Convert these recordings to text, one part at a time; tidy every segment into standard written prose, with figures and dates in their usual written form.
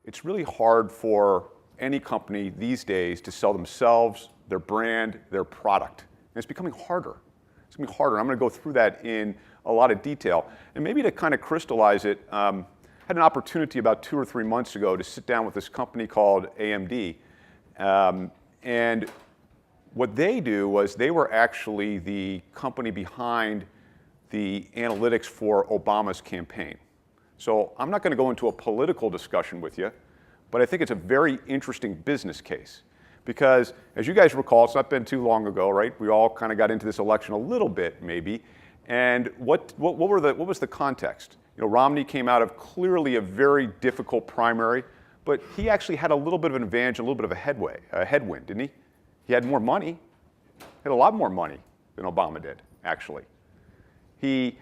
it's really hard for any company these days to sell themselves, their brand, their product. And it's becoming harder. It's going to be harder. I'm going to go through that in a lot of detail. And maybe to kind of crystallize it, I had an opportunity about 2 or 3 months ago to sit down with this company called AMD. And what they do was they were actually the company behind the analytics for Obama's campaign. So I'm not going to go into a political discussion with you, but I think it's a very interesting business case. Because as you guys recall, it's not been too long ago, right? We all kind of got into this election a little bit, maybe. And what was the context? You know, Romney came out of clearly a very difficult primary, but he actually had a little bit of an advantage, a little bit of a headwind, didn't he? He had more money. He had a lot more money than Obama did, actually. He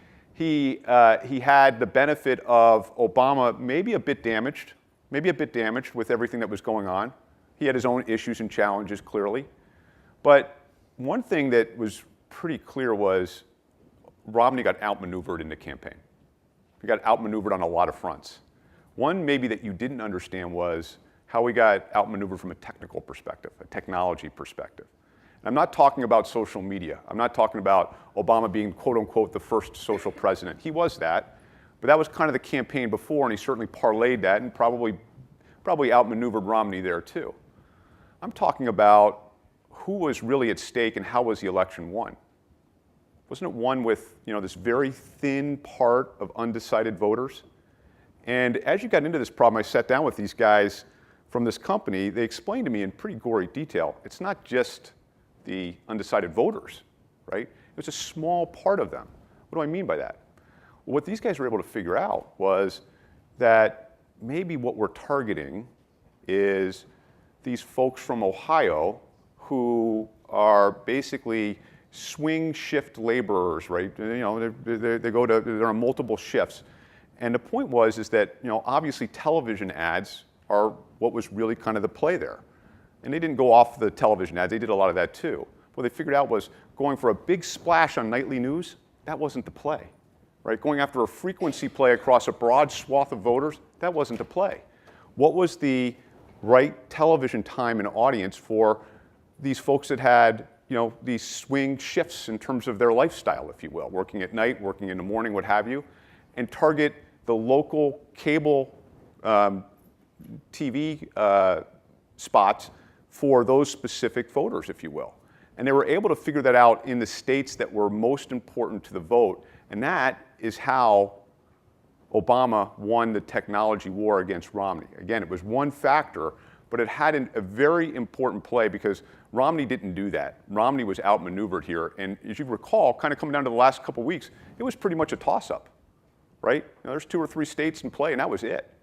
had the benefit of Obama maybe a bit damaged with everything that was going on. He had his own issues and challenges, clearly. But one thing that was pretty clear was Romney got outmaneuvered in the campaign. He got outmaneuvered on a lot of fronts. One maybe that you didn't understand was how he got outmaneuvered from a technical perspective, a technology perspective. And I'm not talking about social media. I'm not talking about Obama being, quote unquote, the first social president. He was that, but that was kind of the campaign before, and he certainly parlayed that and probably outmaneuvered Romney there too. I'm talking about who was really at stake and how was the election won. Wasn't it won with, you know, this very thin part of undecided voters? And as you got into this problem, I sat down with these guys from this company. They explained to me in pretty gory detail, it's not just the undecided voters, right? It was a small part of them. What do I mean by that? Well, what these guys were able to figure out was that maybe what we're targeting is these folks from Ohio who are basically swing shift laborers, right? You know, they're on multiple shifts. And the point is that, you know, obviously television ads are what was really kind of the play there. And they didn't go off the television ads, they did a lot of that too. What they figured out was going for a big splash on nightly news, that wasn't the play, right? Going after a frequency play across a broad swath of voters, that wasn't the play. What was the right television time and audience for these folks that had, you know, these swing shifts in terms of their lifestyle, if you will, working at night, working in the morning, what have you, and target the local cable TV spots for those specific voters, if you will. And they were able to figure that out in the states that were most important to the vote, and that is how Obama won the technology war against Romney. Again, it was one factor, but it had a very important play because Romney didn't do that. Romney was outmaneuvered here, and as you recall, kind of coming down to the last couple of weeks, it was pretty much a toss-up, right? You know, there's 2 or 3 states in play, and that was it.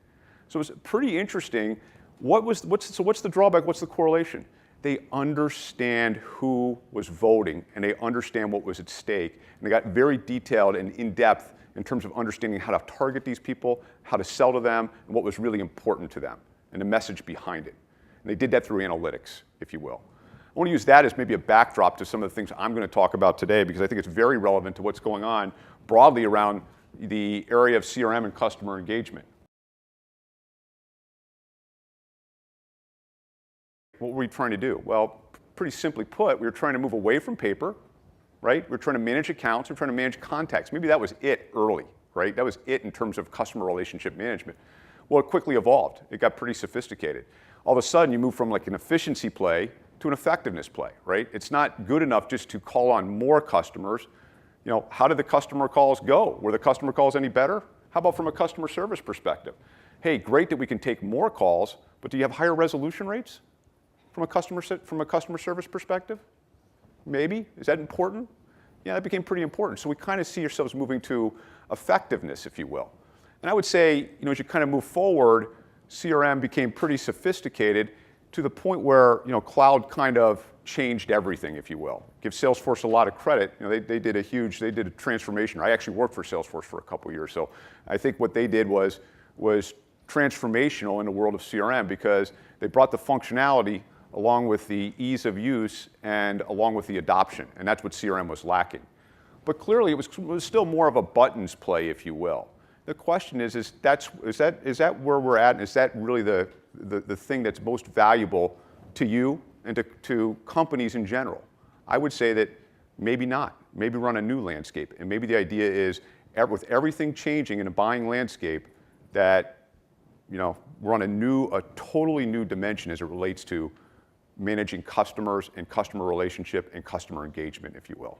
So it was pretty interesting. What's the drawback? What's the correlation? They understand who was voting, and they understand what was at stake, and they got very detailed and in-depth in terms of understanding how to target these people, how to sell to them, and what was really important to them, and the message behind it. And they did that through analytics, if you will. I want to use that as maybe a backdrop to some of the things I'm going to talk about today, because I think it's very relevant to what's going on broadly around the area of CRM and customer engagement. What were we trying to do? Well, pretty simply put, we were trying to move away from paper, right? We were trying to manage accounts, we were trying to manage contacts. Maybe that was it early, right? That was it in terms of customer relationship management. Well, it quickly evolved. It got pretty sophisticated. All of a sudden, you move from like an efficiency play to an effectiveness play, right? It's not good enough just to call on more customers. You know, how did the customer calls go? Were the customer calls any better? How about from a customer service perspective? Hey, great that we can take more calls, but do you have higher resolution rates from a customer service perspective? Maybe. Is that important? Yeah, that became pretty important. So we kind of see ourselves moving to effectiveness, if you will. And I would say, you know, as you kind of move forward, CRM became pretty sophisticated to the point where, you know, cloud kind of changed everything, if you will. Give Salesforce a lot of credit. You know, they did a transformation. I actually worked for Salesforce for a couple of years, so I think what they did was transformational in the world of CRM because they brought the functionality along with the ease of use and along with the adoption, and that's what CRM was lacking. But clearly, it was still more of a buttons play, if you will. The question is that where we're at, and is that really the thing that's most valuable to you and to companies in general? I would say that maybe not. Maybe we're on a new landscape, and maybe the idea is with everything changing in a buying landscape that we're on a totally new dimension as it relates to managing customers and customer relationship and customer engagement, if you will.